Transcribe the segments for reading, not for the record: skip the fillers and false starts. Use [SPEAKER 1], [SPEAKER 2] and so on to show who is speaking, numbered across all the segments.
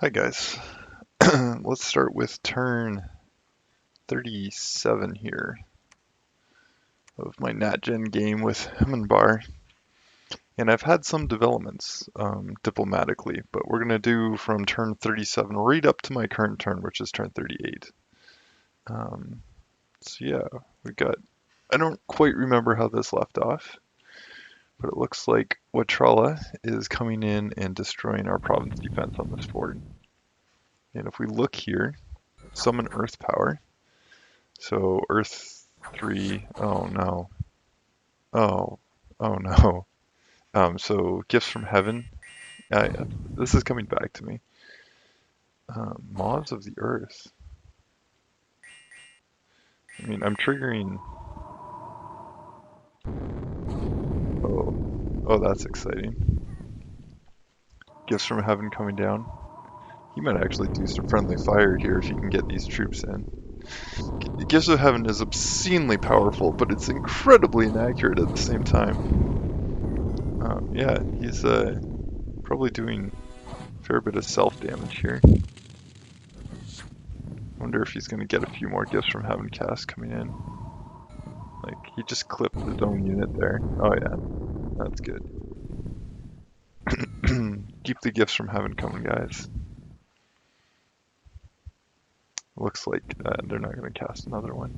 [SPEAKER 1] Hi guys. Let's start with turn 37 here of my NatGen game with Hmanbar. And I've had some developments diplomatically, but we're going to do from turn 37 right up to my current turn, which is turn 38. Um, so yeah, we got, I don't quite remember how this left off, but it looks like Watrala is coming in and destroying our province defense on this fort. And if we look here, summon Earth Power. So Earth 3, oh no. Oh, oh no. So Gifts from Heaven. This is coming back to me. Mods of the Earth. I mean, I'm triggering. Oh, oh, that's exciting. Gifts from Heaven coming down. He might actually do some friendly fire here if he can get these troops in. Gifts of Heaven is obscenely powerful, but it's incredibly inaccurate at the same time. Yeah, he's probably doing a fair bit of self damage here. Wonder if he's going to get a few more Gifts from Heaven casts coming in. Like, he just clipped his own unit there. Oh yeah, that's good. Keep the Gifts from Heaven coming, guys. Looks like they're not going to cast another one.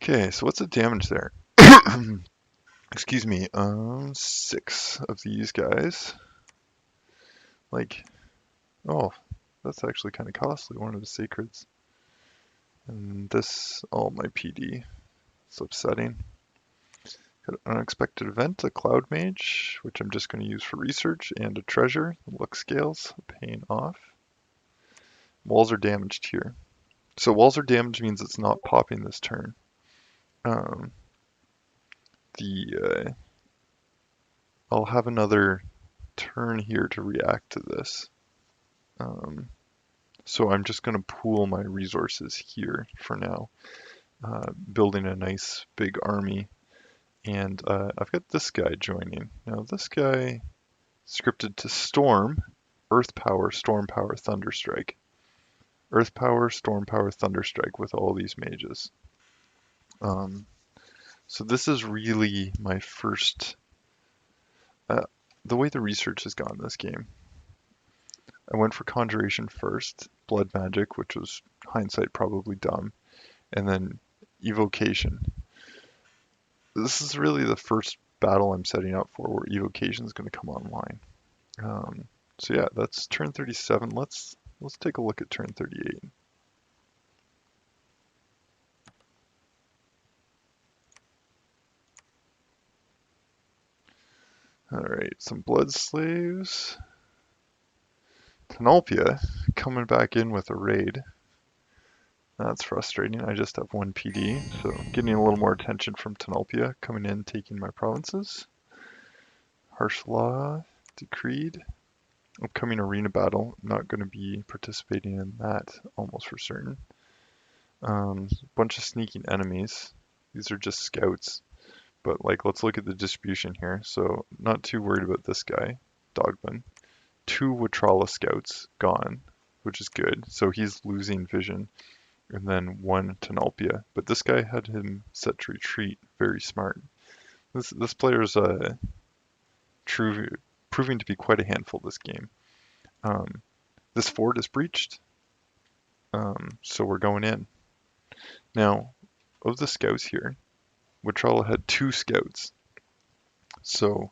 [SPEAKER 1] Okay, so what's the damage there? Excuse me, 6 of these guys. Like, oh, that's actually kind of costly, one of the Sacreds. And this, all my PD. It's upsetting. Got an unexpected event, a Cloud Mage, which I'm just going to use for research, and a treasure, luck scales, paying off. Walls are damaged here. So walls are damaged means it's not popping this turn. Um, I'll have another turn here to react to this. So I'm just going to pool my resources here for now, building a nice big army. And I've got this guy joining. Now this guy scripted to Storm, Earth Power, Storm Power, Thunderstrike. Earth Power, Storm Power, Thunderstrike with all these mages. So this is really my first, the way the research has gone this game. I went for Conjuration first, Blood Magic, which was hindsight probably dumb, and then Evocation. This is really the first battle I'm setting up for where Evocation is going to come online. So yeah, that's turn 37. Let's take a look at turn 38. Alright, some Blood Slaves. Tenalpia coming back in with a raid. That's frustrating. I just have 1 PD, so getting a little more attention from Tenalpia coming in, taking my provinces. Harsh Law decreed. Upcoming arena battle. Not going to be participating in that, almost for certain. Bunch of sneaking enemies. These are just scouts. But like, let's look at the distribution here. So not too worried about this guy, Dogman. 2 Watrala scouts gone, which is good. So he's losing vision. And then 1 Tenalpia. But this guy had him set to retreat. Very smart. This player's proving to be quite a handful this game. This fort is breached. So we're going in. Now, of the scouts here, Watrala had 2 scouts. So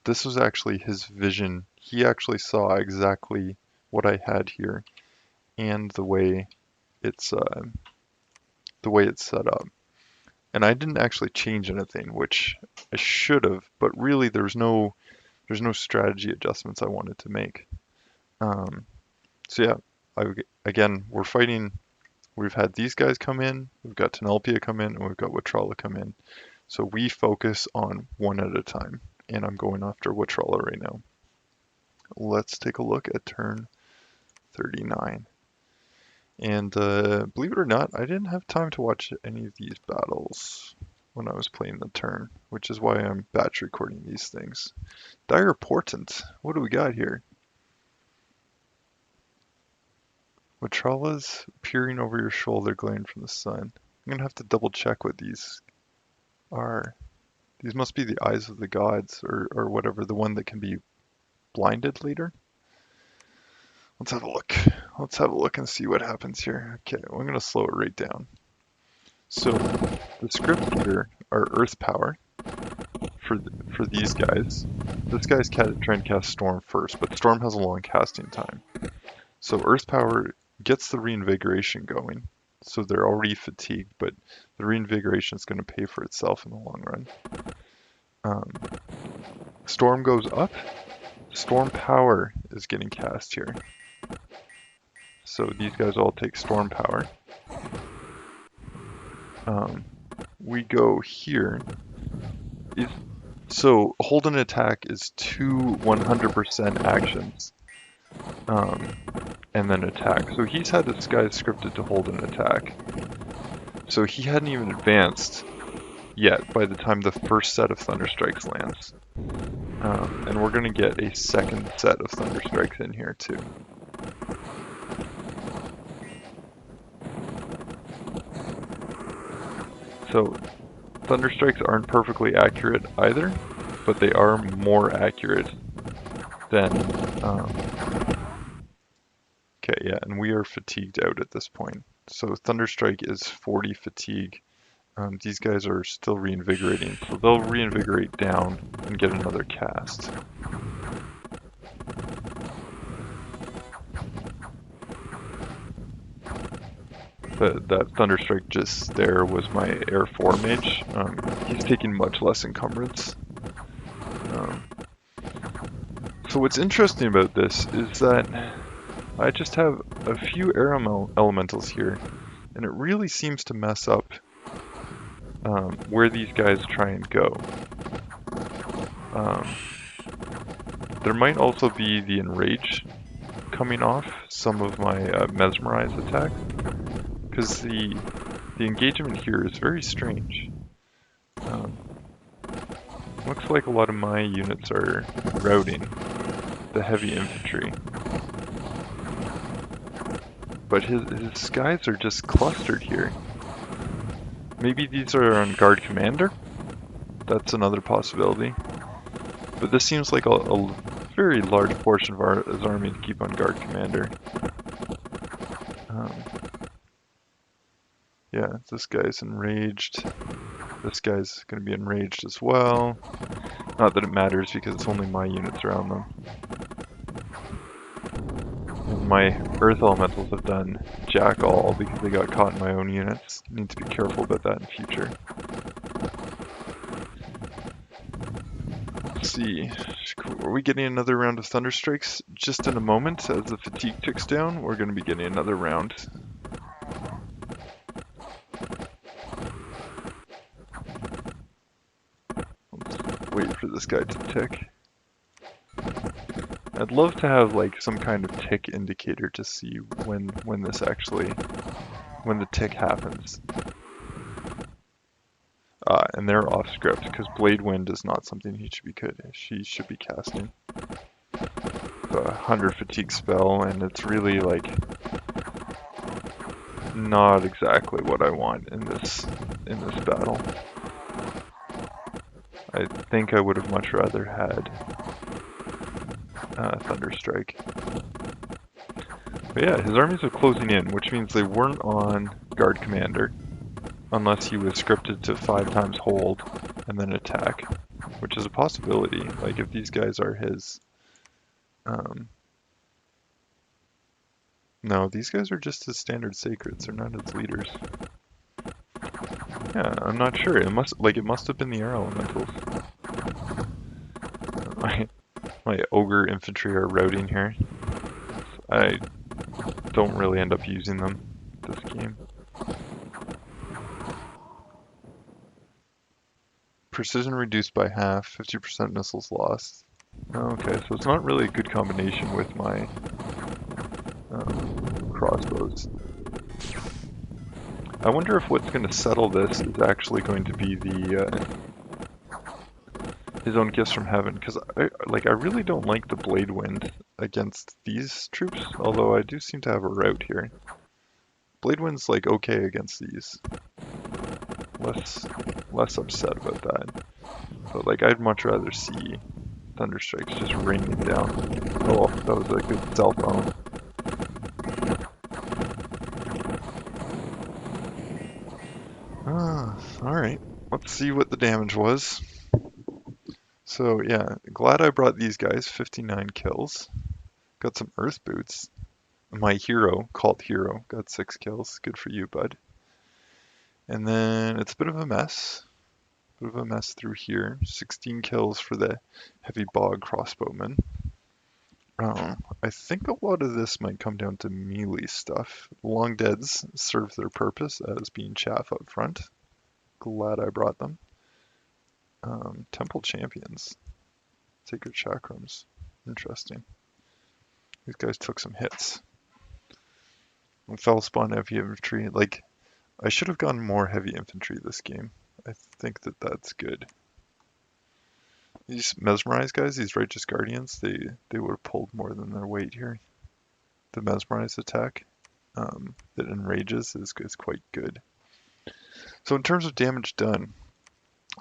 [SPEAKER 1] this was actually his vision. He actually saw exactly what I had here and the way it's set up. And I didn't actually change anything, which I should have, but really there's no strategy adjustments I wanted to make. So yeah, again, we're fighting. We've had these guys come in, we've got Tenalpia come in, and we've got Watrala come in. So we focus on one at a time, and I'm going after Watrala right now. Let's take a look at turn 39. And believe it or not, I didn't have time to watch any of these battles. when I was playing the turn, which is why I'm batch recording these things. Dire Portent. What do we got here? Watralas peering over your shoulder, glaring from the sun. I'm gonna have to double check what these are. These must be the eyes of the gods, or whatever, the one that can be blinded later. Let's have a look. Let's have a look and see what happens here. Okay, I'm gonna slow it right down. So the scripts here are Earth Power for these guys. This guy's trying to cast Storm first, but Storm has a long casting time. So Earth Power gets the reinvigoration going. So they're already fatigued, but the reinvigoration is going to pay for itself in the long run. Storm goes up. Storm Power is getting cast here. So these guys all take Storm Power. We go here. So hold an attack is 2 100% actions. And then attack. So he's had this guy scripted to hold an attack. So he hadn't even advanced yet by the time the first set of Thunderstrikes lands. And we're going to get a second set of Thunderstrikes in here too. So Thunderstrikes aren't perfectly accurate either, but they are more accurate than... Okay, yeah, and we are fatigued out at this point. So Thunderstrike is 40 fatigue. These guys are still reinvigorating, so they'll reinvigorate down and get another cast. That Thunderstrike just there was my Air 4 mage. He's taking much less encumbrance. So what's interesting about this is that I just have a few air elementals here, and it really seems to mess up where these guys try and go. There might also be the Enrage coming off some of my Mesmerize attacks, because the engagement here is very strange. Looks like a lot of my units are routing the heavy infantry. But his guys are just clustered here. Maybe these are on Guard Commander? That's another possibility. But this seems like a very large portion of his army to keep on Guard Commander. Yeah, this guy's enraged. This guy's going to be enraged as well. Not that it matters because it's only my units around them. My Earth Elementals have done jack all because they got caught in my own units. Need to be careful about that in future. Let's see. Are we getting another round of Thunderstrikes just in a moment? As the fatigue ticks down, we're going to be getting another round. Let's wait for this guy to tick. I'd love to have like some kind of tick indicator to see when the tick happens. And they're off script because Blade Wind is not something she should be casting. It's a 100 fatigue spell, and it's really like not exactly what I want in this battle. I think I would have much rather had Thunderstrike. But yeah, his armies are closing in, which means they weren't on Guard Commander, unless he was scripted to 5 times hold and then attack, which is a possibility. Like if these guys are his... No, these guys are just his standard sacreds, they're not his leaders. Yeah, I'm not sure. It must have been the air elementals. My ogre infantry are routing here. I don't really end up using them this game. Precision reduced by half, 50% missiles lost. Okay, so it's not really a good combination with my crossbows. I wonder if what's going to settle this is actually going to be the his own gifts from heaven, because I really don't like the blade wind against these troops, although I do seem to have a route here. Blade wind's like okay against these. Less upset about that. But like I'd much rather see Thunderstrikes just raining down. Oh, that was a good cell phone. Alright. Let's see what the damage was. So yeah, glad I brought these guys, 59 kills. Got some earth boots. My hero, called hero, got 6 kills. Good for you, bud. And then it's a bit of a mess. Bit of a mess through here. 16 kills for the heavy bog crossbowman. I think a lot of this might come down to melee stuff. Long deads serve their purpose as being chaff up front. Glad I brought them. Temple champions. Sacred chakrams. Interesting. These guys took some hits. And fell spawn heavy infantry. Like, I should have gone more heavy infantry this game. I think that that's good. These mesmerized guys, these righteous guardians, they would have pulled more than their weight here. The mesmerized attack that enrages is quite good. So in terms of damage done,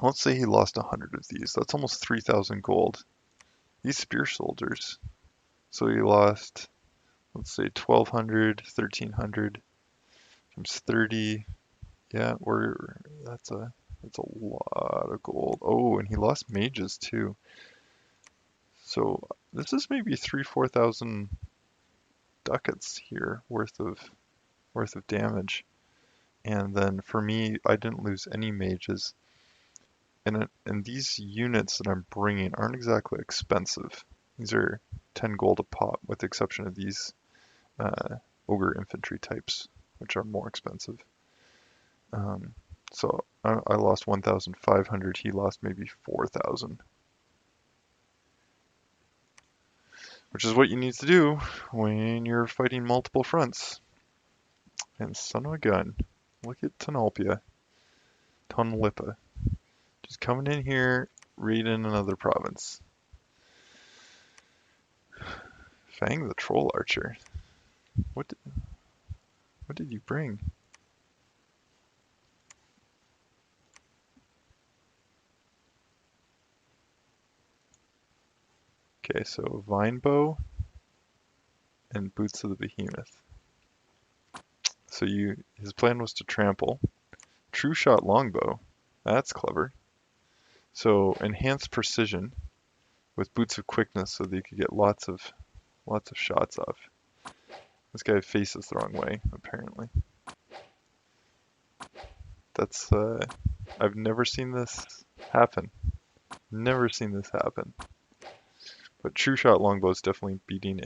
[SPEAKER 1] let's say he lost 100 of these. That's almost 3,000 gold. These spear soldiers. So he lost, let's say 1,200, 1,300 times 30. Yeah, that's a lot of gold. Oh, and he lost mages too. So this is maybe 3,000-4,000 ducats here worth of damage. And then for me, I didn't lose any mages. And these units that I'm bringing aren't exactly expensive. These are 10 gold a pop, with the exception of these ogre infantry types, which are more expensive. So I lost 1,500. He lost maybe 4,000. Which is what you need to do when you're fighting multiple fronts. And son of a gun, look at Tonalpia. Tonlipa. Just coming in here, raiding another province. Fang the Troll Archer. What did you bring? Okay, so Vine Bow and Boots of the Behemoth. So his plan was to trample. True Shot Longbow. That's clever. So enhanced precision with Boots of Quickness so that you could get lots of shots off. This guy faces the wrong way, apparently. That's I've never seen this happen. Never seen this happen. But True Shot Longbow is definitely beating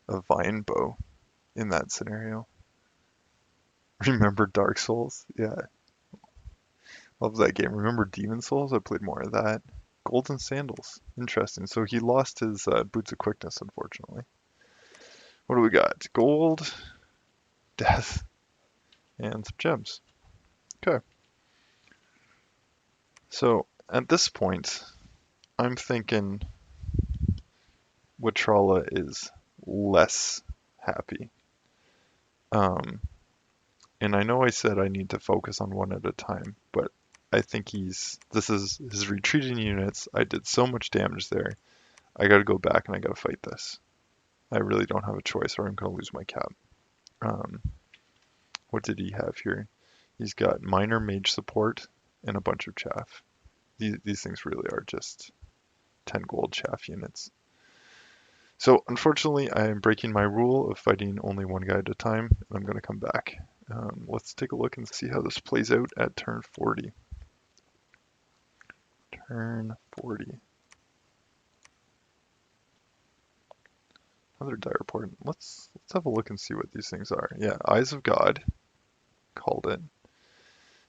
[SPEAKER 1] a Vine Bow in that scenario. Remember Dark Souls? Yeah. Love that game. Remember Demon Souls? I played more of that. Golden Sandals. Interesting. So he lost his Boots of Quickness, unfortunately. What do we got? Gold, death, and some gems. Okay. So at this point, I'm thinking Watrala is less happy. And I know I said I need to focus on one at a time, but I think this is his retreating units. I did so much damage there. I gotta go back and I gotta fight this. I really don't have a choice or I'm gonna lose my cap. What did he have here? He's got minor mage support and a bunch of chaff. These things really are just 10 gold chaff units. So unfortunately, I am breaking my rule of fighting only one guy at a time, and I'm going to come back. Let's take a look and see how this plays out at turn 40. Turn 40. Another die report. Let's have a look and see what these things are. Yeah, Eyes of God. Called it.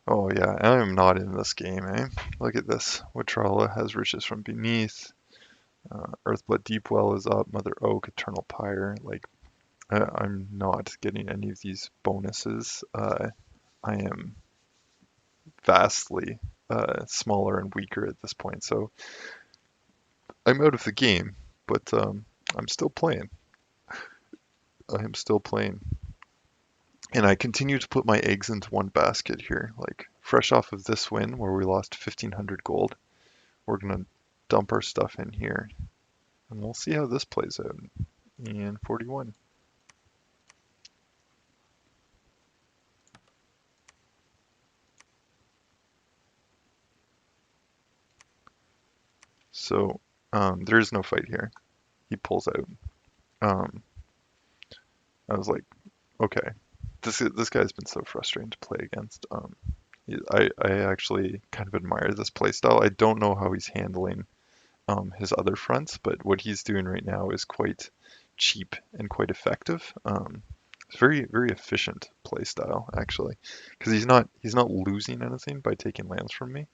[SPEAKER 1] Oh yeah, I am not in this game, eh? Look at this. Watrala has riches from beneath. Earthblood Deepwell is up. Mother Oak, Eternal Pyre. Like, I'm not getting any of these bonuses. I am vastly smaller and weaker at this point, so I'm out of the game, but I'm still playing. I am still playing. And I continue to put my eggs into one basket here. Like, fresh off of this win where we lost 1,500 gold, we're gonna dump our stuff in here. And we'll see how this plays out. And 41. So, there is no fight here. He pulls out. Um, I was like, okay, this guy's been so frustrating to play against. I actually kind of admire this playstyle. I don't know how he's handling his other fronts, but what he's doing right now is quite cheap and quite effective. It's very efficient playstyle actually, because he's not losing anything by taking lands from me,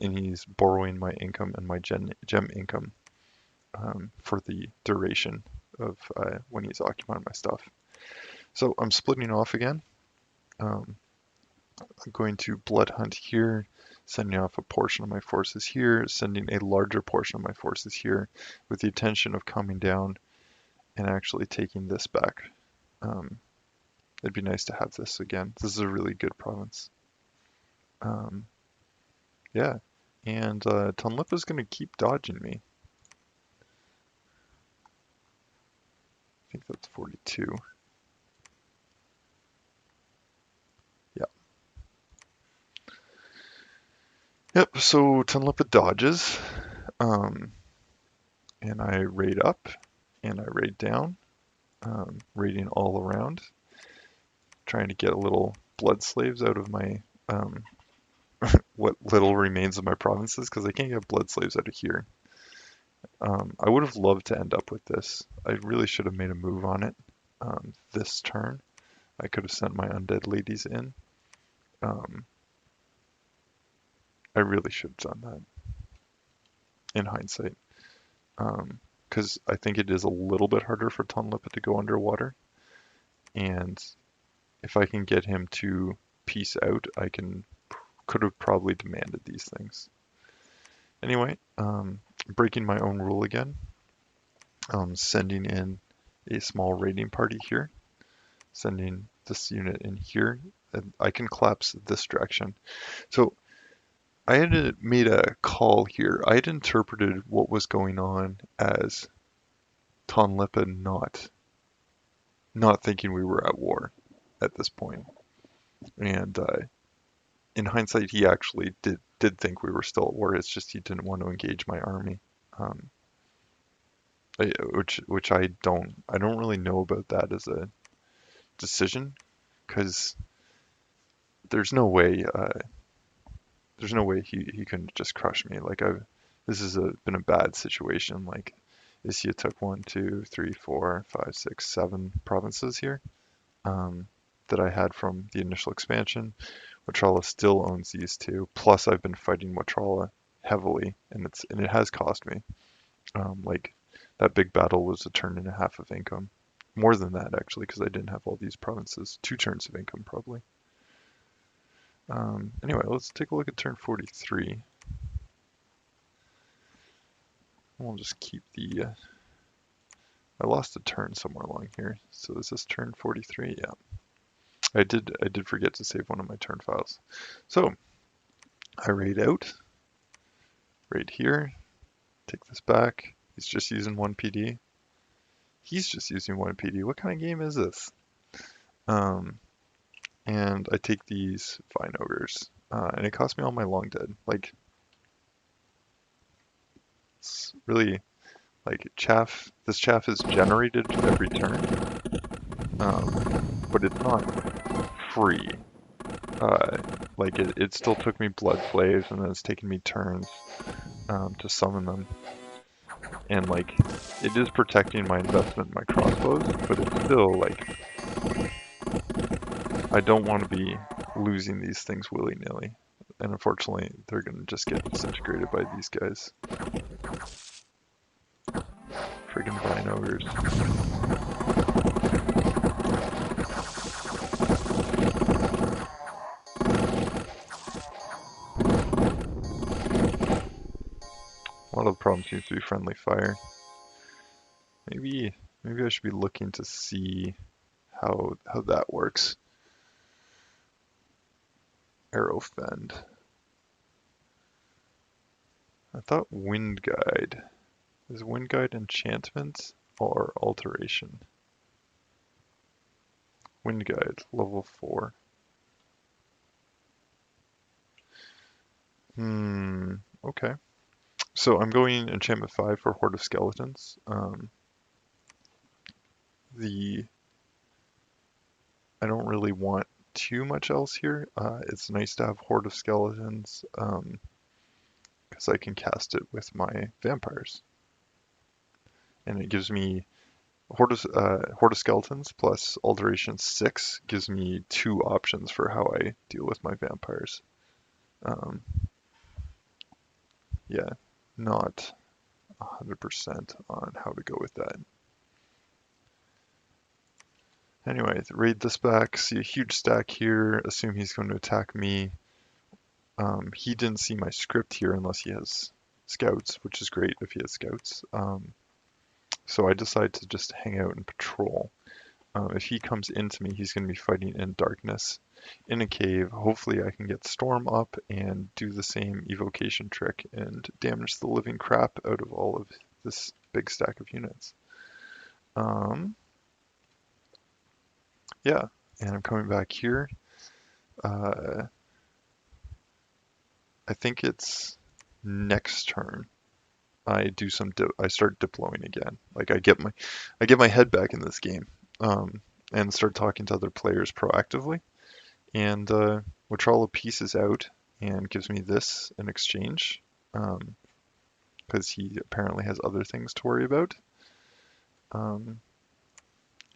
[SPEAKER 1] and he's borrowing my income and my gem income for the duration of when he's occupying my stuff. So I'm splitting off again. Um, I'm going to blood hunt here, sending off a portion of my forces here, sending a larger portion of my forces here, with the intention of coming down and actually taking this back. Um, it'd be nice to have this again. This is a really good province. Um, yeah, and Tunlip is going to keep dodging me. I think that's 42. Yeah. Yep, so Tunlip dodges, um, and I raid up, and I raid down, raiding all around, trying to get a little blood slaves out of my um, what little remains of my provinces, because I can't get blood slaves out of here. I would have loved to end up with this. I really should have made a move on it this turn. I could have sent my undead ladies in. Um, I really should have done that in hindsight, because I think it is a little bit harder for Tonlipa to go underwater, and if I can get him to peace out, could have probably demanded these things. Anyway, breaking my own rule again, sending in a small raiding party here, sending this unit in here, and I can collapse this direction. So I had made a call here. I had interpreted what was going on as Tonlipa not thinking we were at war at this point. And in hindsight, he actually did think we were still at war. It's just he didn't want to engage my army, um, which I don't really know about that as a decision, because there's no way he couldn't just crush me. Like this has been a bad situation. Like Isia took 1, 2, 3, 4, 5, 6, 7 provinces here that I had from the initial expansion. Watrala still owns these two. Plus, I've been fighting Watrala heavily, and it has cost me. Like that big battle was a turn and a half of income, more than that actually, because I didn't have all these provinces. 2 turns of income probably. Anyway, let's take a look at turn 43. We'll just keep the. I lost a turn somewhere along here. So is this turn 43? Yeah. I did forget to save one of my turn files. So I raid out. Raid here. Take this back. He's just using 1 PD. He's just using 1 PD. What kind of game is this? And I take these Vine Ogres. And it cost me all my Long Dead. Like, it's really, like, chaff. This chaff is generated every turn. But it's not free. Like, it still took me blood slaves, and then it's taken me turns to summon them. And, like, it is protecting my investment in my crossbows, but it's still, like, I don't want to be losing these things willy-nilly. And unfortunately, they're going to just get disintegrated by these guys. Friggin' Vine Ogres. to be friendly fire. Maybe I should be looking to see how that works. Arrow fend. I thought wind guide. Is wind guide enchantment or alteration? Wind guide, level 4. Okay. So I'm going enchantment 5 for Horde of Skeletons. I don't really want too much else here. It's nice to have Horde of Skeletons because I can cast it with my vampires. And it gives me Horde of Skeletons plus Alteration 6 gives me 2 options for how I deal with my vampires. Yeah, not 100% on how to go with that. Anyway, raid this back, see a huge stack here, assume he's going to attack me. He didn't see my script here unless he has scouts, which is great if he has scouts. So I decide to just hang out and patrol. If he comes into me, he's going to be fighting in darkness in a cave. Hopefully I can get Storm up and do the same evocation trick and damage the living crap out of all of this big stack of units. Yeah, and I'm coming back here. I think it's next turn. I start diploing again. Like I get my head back in this game, and start talking to other players proactively. And Watrala pieces out and gives me this in exchange, because he apparently has other things to worry about. Yeah,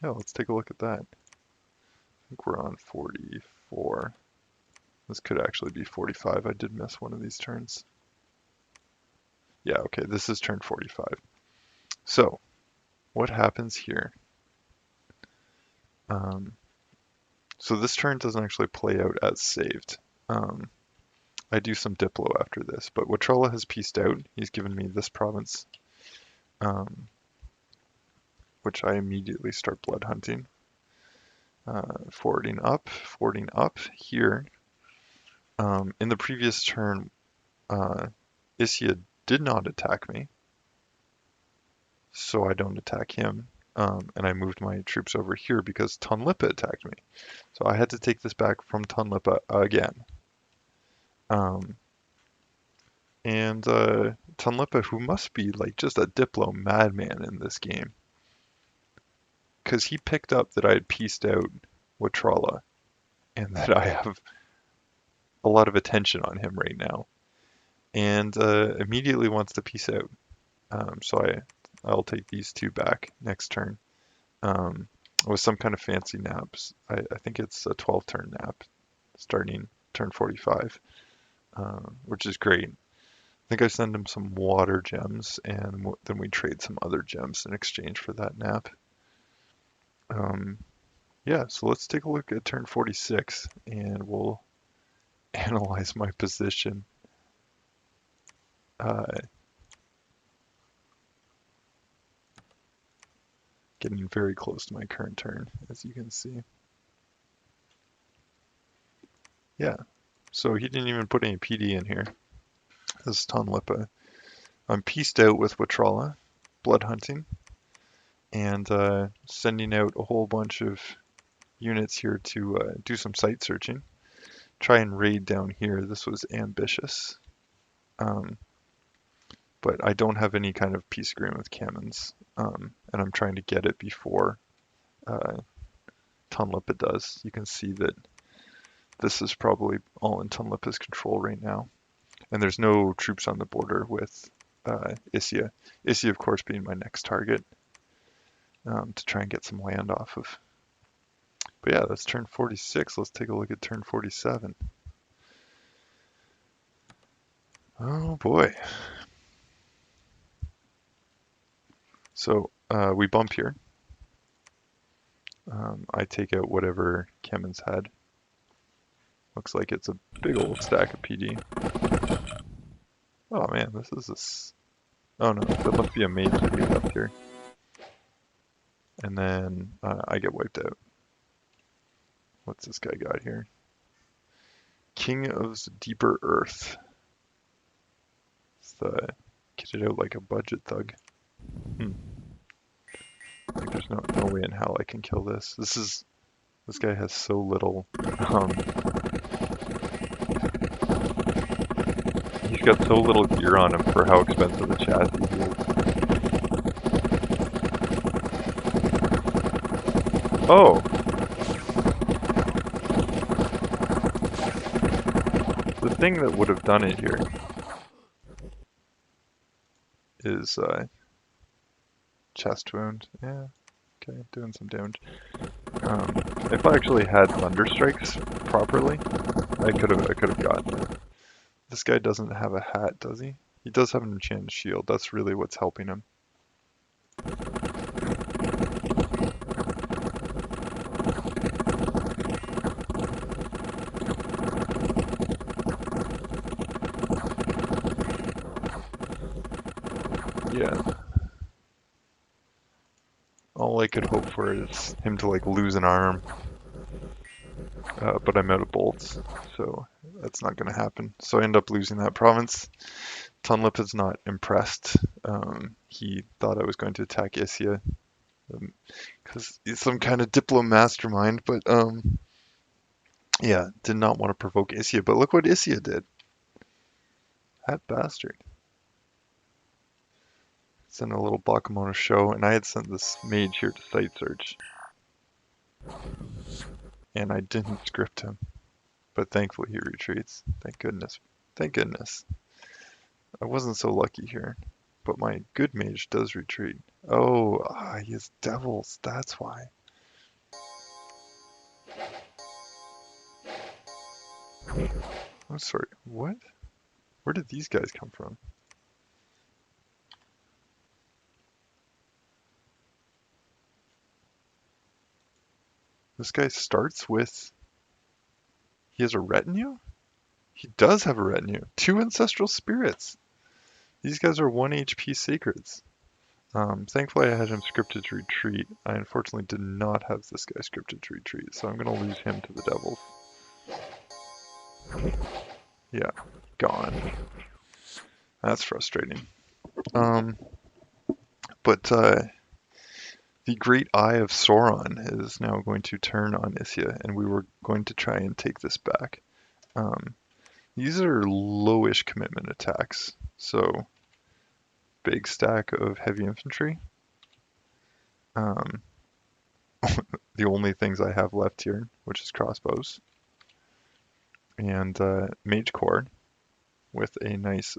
[SPEAKER 1] let's take a look at that. I think we're on 44. This could actually be 45. I did miss one of these turns. Yeah, okay, this is turn 45. So, what happens here? So this turn doesn't actually play out as saved. I do some Diplo after this, but Watrella has pieced out. He's given me this province, which I immediately start blood hunting. Forwarding up here. In the previous turn, Isia did not attack me, so I don't attack him. And I moved my troops over here because Tunlipa attacked me. So I had to take this back from Tunlipa again. And Tunlipa, who must be like just a Diplo madman in this game, because he picked up that I had pieced out Watrala and that I have a lot of attention on him right now, and immediately wants to piece out. So I'll take these two back next turn. With some kind of fancy naps. I think it's a 12 turn nap starting turn 45, which is great. I think I send him some water gems and then we trade some other gems in exchange for that nap. Yeah, so let's take a look at turn 46 and we'll analyze my position. Getting very close to my current turn, as you can see. Yeah, so he didn't even put any PD in here. This is Tonlipa. I'm pieced out with Watrala, blood hunting, and sending out a whole bunch of units here to do some site searching. Try and raid down here. This was ambitious. But I don't have any kind of peace agreement with Kamens, and I'm trying to get it before Tunlipa does. You can see that this is probably all in Tunlipa's control right now. And there's no troops on the border with Isia. Isia, of course, being my next target to try and get some land off of. But yeah, that's turn 46. Let's take a look at turn 47. Oh boy. So we bump here. I take out whatever Kemen's had. Looks like it's a big old stack of PD. Oh man, this is Oh no, that must be a mage that he left here. And then I get wiped out. What's this guy got here? King of the Deeper Earth. It's the get it out like a budget thug. Like there's no way in hell I can kill this. This guy has so little. He's got so little gear on him for how expensive the chassis is. Oh, the thing that would have done it here is chest wound. Yeah, okay, doing some damage. If I actually had thunder strikes properly, I could have gotten it. This guy doesn't have a hat, does he? He does have an enchanted shield. That's really what's helping him. Yeah. All I could hope for is him to like lose an arm. But I'm out of bolts, so that's not going to happen. So I end up losing that province. Tunlip is not impressed. He thought I was going to attack Isia because he's some kind of diplo mastermind, but yeah, did not want to provoke Isia. But look what Isia did. That bastard. Sent a little Bakemono show, and I had sent this mage here to site search. And I didn't script him. But thankfully he retreats. Thank goodness. Thank goodness. I wasn't so lucky here. But my good mage does retreat. Oh, he has devils. That's why. I'm sorry. What? Where did these guys come from? This guy starts with... He has a retinue? He does have a retinue. 2 ancestral spirits. These guys are 1 HP sacreds. Thankfully I had him scripted to retreat. I unfortunately did not have this guy scripted to retreat, so I'm going to lose him to the devils. Yeah, gone. That's frustrating. But the Great Eye of Sauron is now going to turn on Isia, and we were going to try and take this back. These are lowish commitment attacks, so big stack of heavy infantry. The only things I have left here, which is crossbows, and mage core with a nice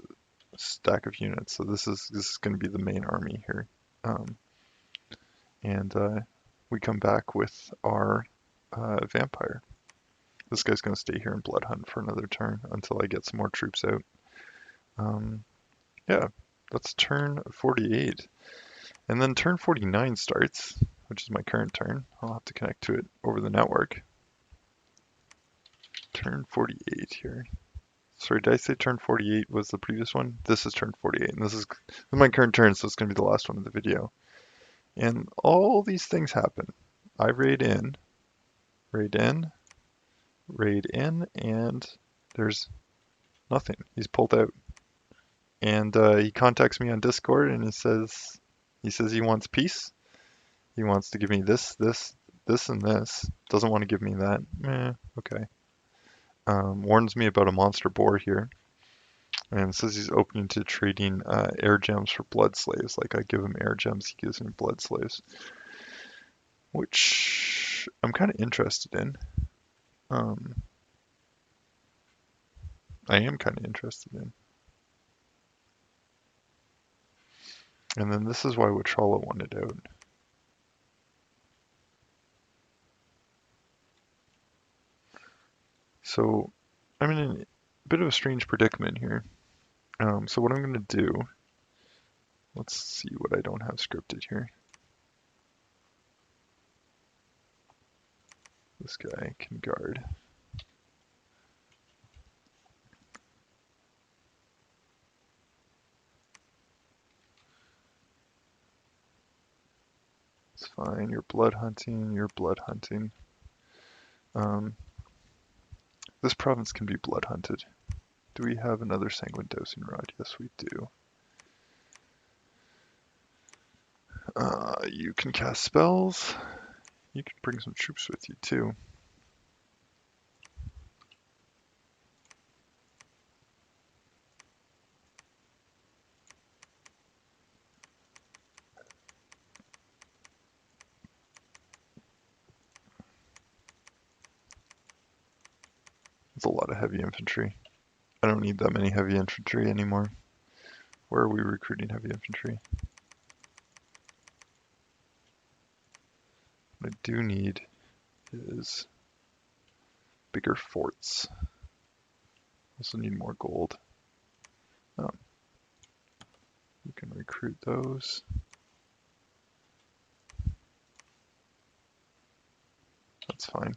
[SPEAKER 1] stack of units. So this is going to be the main army here, and we come back with our vampire. This guy's going to stay here in Blood Hunt for another turn until I get some more troops out. Yeah, that's turn 48. And then turn 49 starts, which is my current turn. I'll have to connect to it over the network. Turn 48 here. Sorry, did I say turn 48 was the previous one? This is turn 48, and this is my current turn, so it's going to be the last one of the video. And all these things happen. I raid in, raid in, raid in, and there's nothing. He's pulled out. And he contacts me on Discord, and he says he wants peace. He wants to give me this, and this. Doesn't want to give me that. Okay. Warns me about a monster boar here. And says he's open to trading air gems for blood slaves. Like I give him air gems, he gives me blood slaves. Which I'm kind of interested in. I am kind of interested in. And then this is why Wachala wanted out. So I'm in a bit of a strange predicament here. So what I'm going to do, let's see what I don't have scripted here. This guy can guard. It's fine. You're blood hunting. You're blood hunting. Um, this province can be blood hunted. Do we have another sanguine dosing rod? Yes, we do. You can cast spells. You can bring some troops with you too. It's a lot of heavy infantry. I don't need that many heavy infantry anymore. Where are we recruiting heavy infantry? What I do need is bigger forts. Also need more gold. Oh, you can recruit those. That's fine.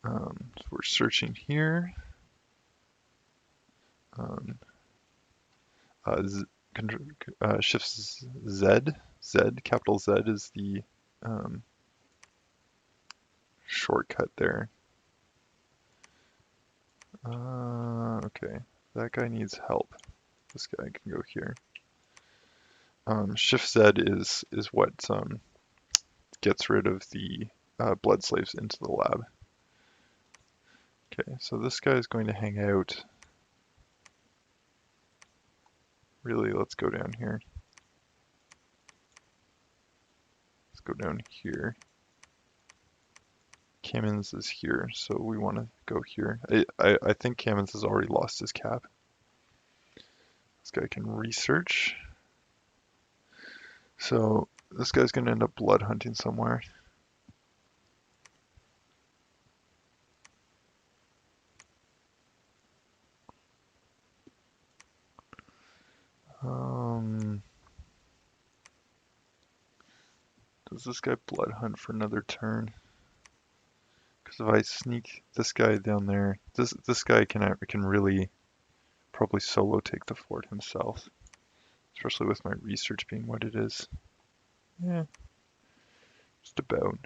[SPEAKER 1] So we're searching here. Um, Shift Z. Z, capital Z is the um, shortcut there. Okay, that guy needs help. This guy can go here. Shift Z is what gets rid of the blood slaves into the lab. Okay, so this guy is going to hang out. Really, let's go down here. Let's go down here. Kamens is here, so we want to go here. I think Kamens has already lost his cap. This guy can research. So this guy's going to end up blood hunting somewhere. Does this guy blood hunt for another turn? Because if I sneak this guy down there, this guy can really probably solo take the fort himself, especially with my research being what it is. Yeah, just about.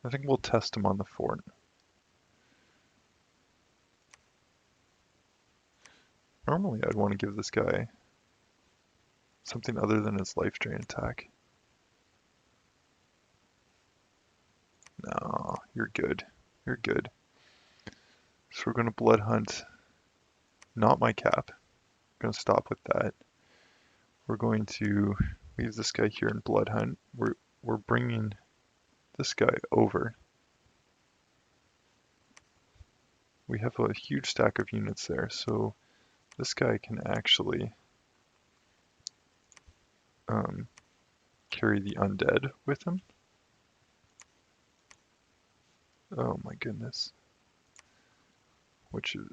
[SPEAKER 1] I think we'll test him on the fort. Normally I'd want to give this guy something other than his life drain attack. No, you're good. You're good. So we're going to blood hunt, not my cap. We're going to stop with that. We're going to leave this guy here in blood hunt. We're bringing this guy over. We have a huge stack of units there, so this guy can actually carry the undead with him. Oh my goodness. Which is,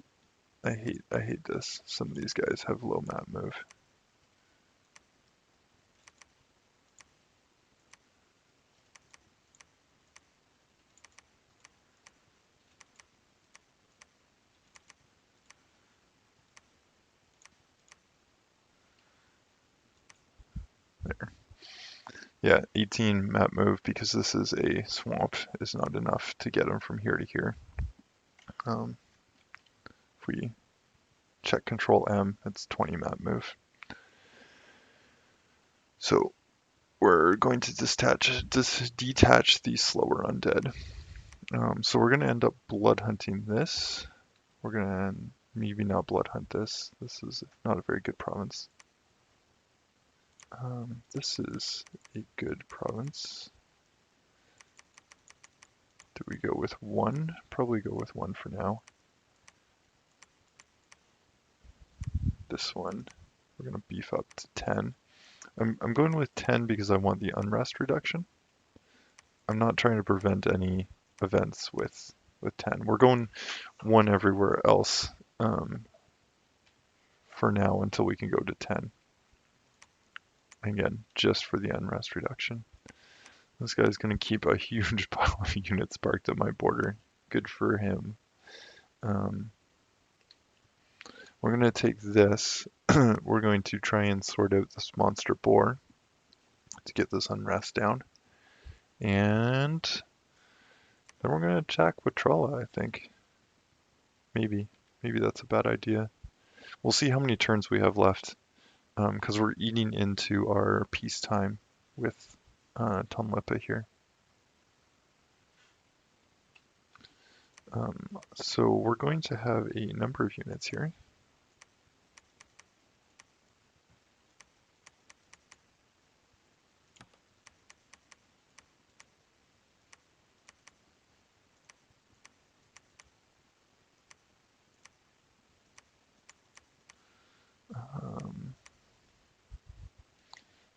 [SPEAKER 1] I hate this. Some of these guys have low map move. There. Yeah, 18 map move because this is a swamp is not enough to get him from here to here. If we check Control M, it's 20 map move. So we're going to detach the slower undead. So we're going to end up blood hunting this. We're going to maybe not blood hunt this. This is not a very good province. This is a good province. Do we go with 1? Probably go with 1 for now. This one, we're going to beef up to 10. I'm going with 10 because I want the unrest reduction. I'm not trying to prevent any events with 10. We're going 1 everywhere else for now until we can go to 10. Again, just for the unrest reduction. This guy's going to keep a huge pile of units parked at my border. Good for him. We're going to take this. We're going to try and sort out this monster boar to get this unrest down. And then we're gonna attack with Tralla, I think. Maybe. Maybe that's a bad idea. We'll see how many turns we have left, because we're eating into our peacetime with Tonlepa here. So we're going to have a number of units here.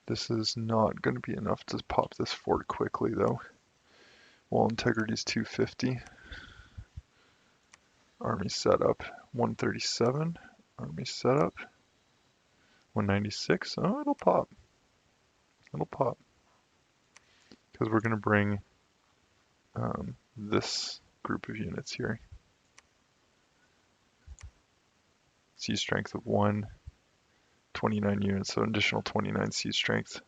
[SPEAKER 1] This is not going to be enough to pop this fort quickly, though. Wall integrity is 250. Army setup 137. Army setup 196. Oh, it'll pop. It'll pop. Because we're going to bring this group of units here. Siege strength of 1, 29 units, so an additional 29 siege strength,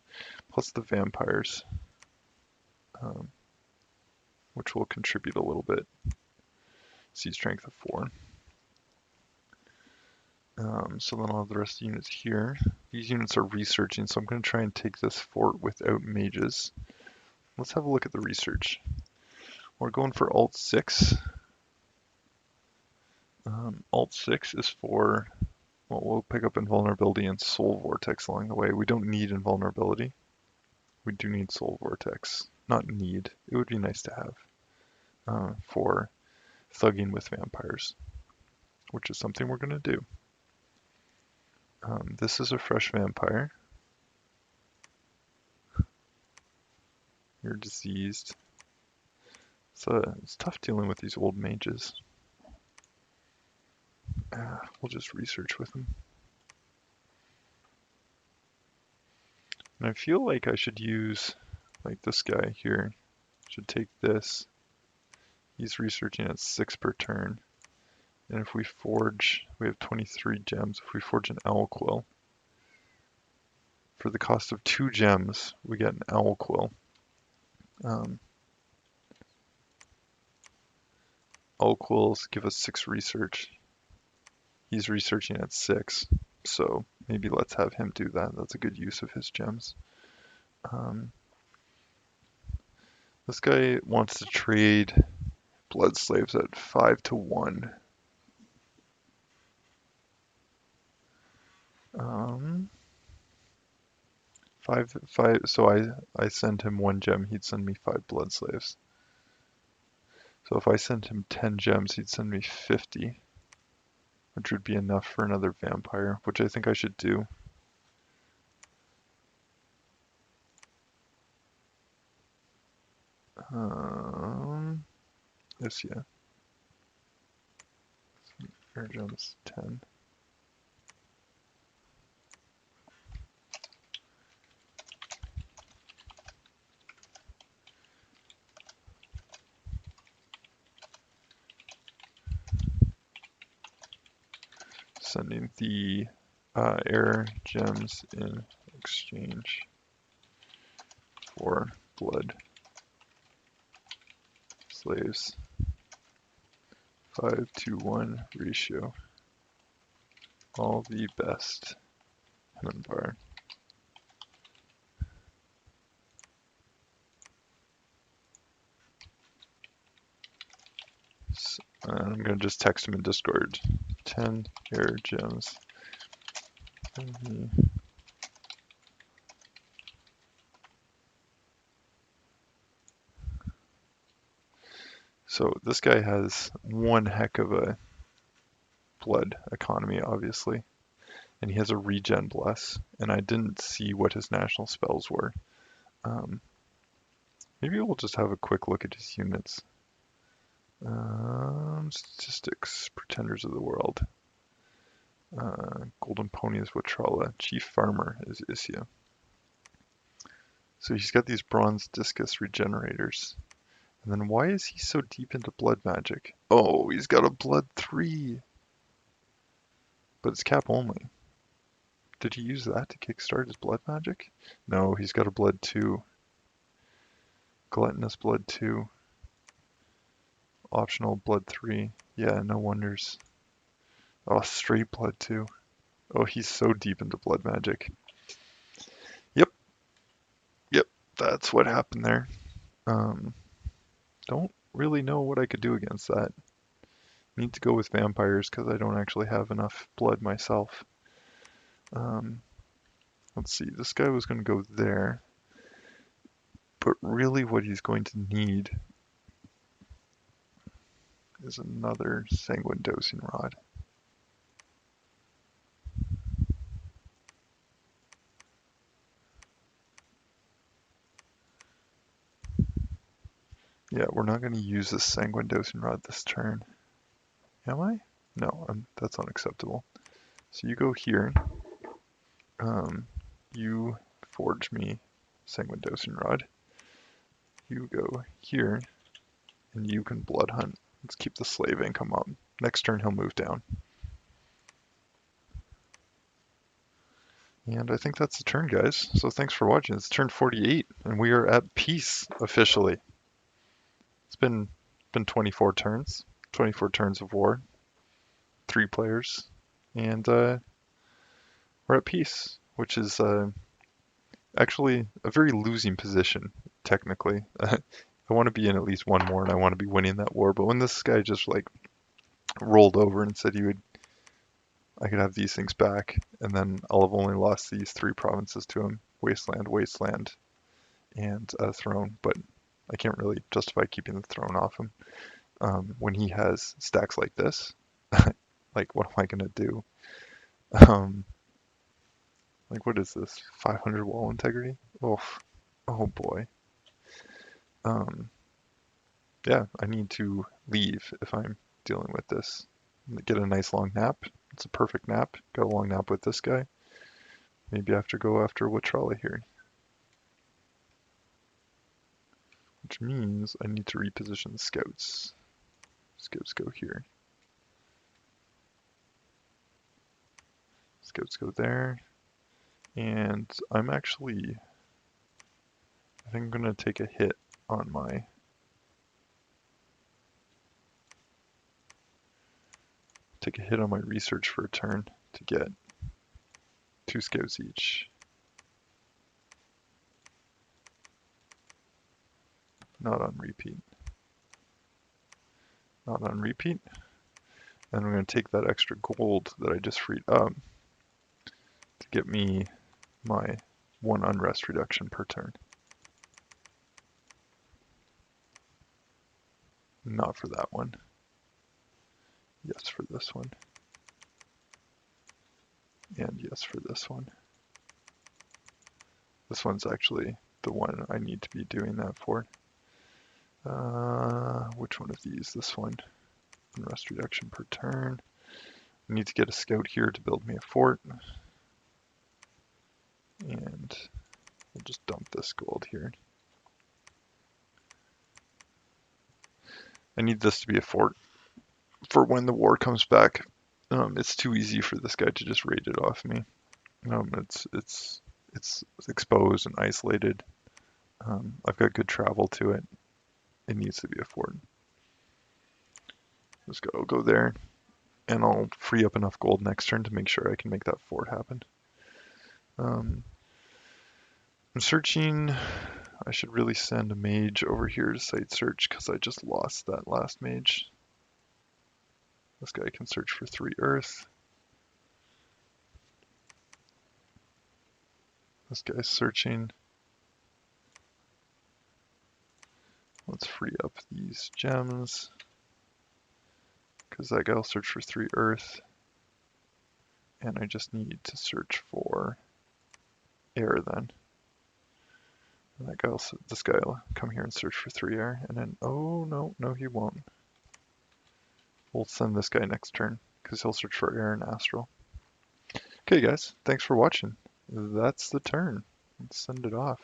[SPEAKER 1] plus the vampires, which will contribute a little bit. Siege strength of 4. So then I'll have the rest of the units here. These units are researching, so I'm going to try and take this fort without mages. Let's have a look at the research. We're going for Alt 6. Alt 6 is for, well, we'll pick up invulnerability and soul vortex along the way. We don't need invulnerability. We do need soul vortex. Not need. It would be nice to have for thugging with vampires, which is something we're going to do. This is a fresh vampire. You're diseased. So it's tough dealing with these old mages. We'll just research with them. And I feel like I should use, like this guy here, should take this. He's researching at 6 per turn. And if we forge, we have 23 gems. If we forge an owl quill, for the cost of 2 gems, we get an owl quill. Owl quills give us 6 research. He's researching at 6, so maybe let's have him do that. That's a good use of his gems. This guy wants to trade blood slaves at 5 to 1. Five. So I send him 1 gem, he'd send me 5 blood slaves. So if I sent him 10 gems, he'd send me 50, which would be enough for another vampire, which I think I should do. Yes, yeah. Air gems 10. Sending the air gems in exchange for blood slaves. 5 to 1 ratio. All the best. Hmanbar. So, I'm going to just text him in Discord. 10 air gems. So this guy has one heck of a blood economy, obviously. And he has a regen bless, and I didn't see what his national spells were. Maybe we'll just have a quick look at his units. Statistics, Pretenders of the World. Golden Pony is Watrala. Chief Farmer is Isia. So he's got these bronze discus regenerators. And then why is he so deep into blood magic? Oh, he's got a blood 3. But it's cap only. Did he use that to kickstart his blood magic? No, he's got a blood 2. Gluttonous blood 2. Optional blood 3. Yeah, no wonders. Oh, straight blood 2. Oh, he's so deep into blood magic. Yep, yep, that's what happened there. Don't really know what I could do against that. Need to go with vampires because I don't actually have enough blood myself. Let's see, this guy was going to go there, but really what he's going to need is another sanguine dosing rod. Yeah, we're not going to use this sanguine dosing rod this turn. Am I? No, that's unacceptable. So you go here. You forge me sanguine dosing rod. You go here, and you can blood hunt. Let's keep the slave income up. Next turn he'll move down. And I think that's the turn, guys. So thanks for watching. It's turn 48, and we are at peace officially. It's been 24 turns, 24 turns of war, 3 players, and we're at peace, which is actually a very losing position, technically. I want to be in at least one more, and I want to be winning that war. But when this guy just like rolled over and said I could have these things back, and then I'll have only lost these 3 provinces to him: Wasteland, Wasteland, and Throne. But I can't really justify keeping the Throne off him when he has stacks like this. Like, what am I gonna do? Like, what is this? 500 wall integrity? Oof. Oh boy. Yeah, I need to leave if I'm dealing with this. Get a nice long nap. It's a perfect nap. Got a long nap with this guy. Maybe I have to go after Watrala here. Which means I need to reposition the scouts. Scouts go here. Scouts go there. And I'm actually, I think I'm gonna take a hit on my research for a turn to get 2 scouts each. Not on repeat. Not on repeat. And I'm going to take that extra gold that I just freed up to get me my 1 unrest reduction per turn. Not for that one. Yes for this one. And yes for this one. This one's actually the one I need to be doing that for. Which one of these? This one. Unrest reduction per turn. I need to get a scout here to build me a fort. And we'll just dump this gold here. I need this to be a fort for when the war comes back. It's too easy for this guy to just raid it off me. It's exposed and isolated. I've got good travel to it. It needs to be a fort. I'll go there, and I'll free up enough gold next turn to make sure I can make that fort happen. I'm searching. I should really send a mage over here to site search because I just lost that last mage. This guy can search for 3 earth. This guy's searching. Let's free up these gems because that guy will search for 3 earth. And I just need to search for air then. And this guy will come here and search for 3 air, and then, oh no, he won't. We'll send this guy next turn, because he'll search for air and astral. Okay guys, thanks for watching. That's the turn. Let's send it off.